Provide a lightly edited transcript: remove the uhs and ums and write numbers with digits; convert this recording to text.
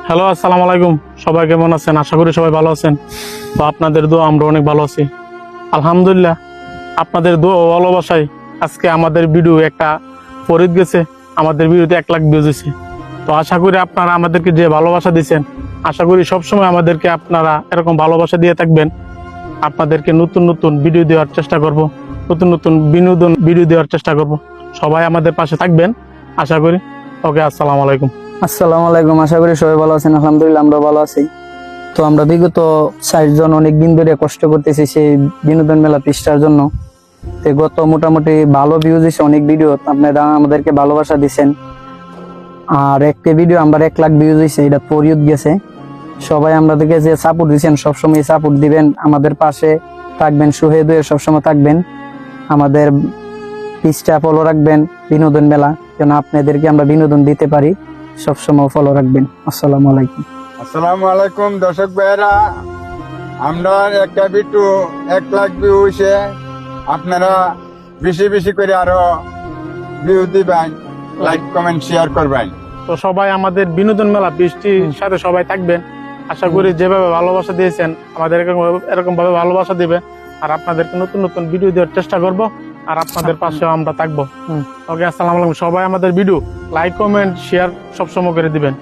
Hello, আসসালামু আলাইকুম। সবাই কেমন আছেন? আশা করি সবাই ভালো আছেন। তো আপনাদের দোয়া আমরা অনেক ভালো আছি, আলহামদুলিল্লাহ। আপনাদের দোয়া ও ভালোবাসায় আজকে আমাদের ভিডিও একটা ফরিদ গেছে, আমাদের ভিডিওতে 1 লাখ ভিউজ হয়েছে। তো আশা করি আপনারা আমাদেরকে যে ভালোবাসা দিচ্ছেন, আশা করি সবসময় আমাদেরকে আপনারা এরকম ভালোবাসা দিয়ে থাকবেন। আপনাদেরকে নতুন নতুন ভিডিও দেওয়ার চেষ্টা করব, নতুন নতুন বিনোদন ভিডিও দেওয়ার চেষ্টা করব। সবাই আমাদের পাশে থাকবেন আশা করি। ওকে, আসসালামু আলাইকুম। আসসালামু আলাইকুম। আশা করি সবাই ভালো আছেন, আলহামদুলিল্লাহ আমরা ভালো আছি। তো আমরা বিগত 60 জন অনেক দিন ধরে কষ্ট করতেছি সেই বিনোদন মেলা পৃষ্ঠার জন্য। তো গত মোটামুটি ভালো ভিউজ হয়েছে অনেক ভিডিও, আপনারা আমাদেরকে ভালোবাসা দিচ্ছেন। আর একটা ভিডিও আমরা 1 লাখ ভিউজ হয়েছে, এটা পরিয়ত গেছে। সবাই আমাদেরকে যে সাপোর্ট দিচ্ছেন সবসময় সাপোর্ট দিবেন, আমাদের পাশে থাকবেন, সুহেদ হয়ে সবসময় থাকবেন, আমাদের পৃষ্ঠা ফলো রাখবেন বিনোদন মেলা, যেন আপনাদেরকে আমরা বিনোদন দিতে পারি। সবসময় ফলো রাখবেন। আসসালামু আলাইকুম। আসসালামু আলাইকুম দর্শক ভাইয়েরা, আমরা একটা ভিডিও 1 লাখ ভিউ হয়েছে। আপনারা বেশি বেশি করে আরো ভিউ দিবেন, লাইক কমেন্ট শেয়ার করবেন। তো সবাই আমাদের বিনোদন মেলা বৃষ্টির সাথে সবাই থাকবেন। আশা করি যেভাবে ভালোবাসা দিয়েছেন আমাদের এরকম ভাবে ভালোবাসা দিবে। আর আপনাদেরকে নতুন নতুন ভিডিও দেওয়ার চেষ্টা করব, আর আপনাদের পাশেও আমরা থাকবো। ওকে, আসসালামু আলাইকুম। সবাই আমাদের ভিডিও লাইক কমেন্ট শেয়ার সবসময় করে দিবেন।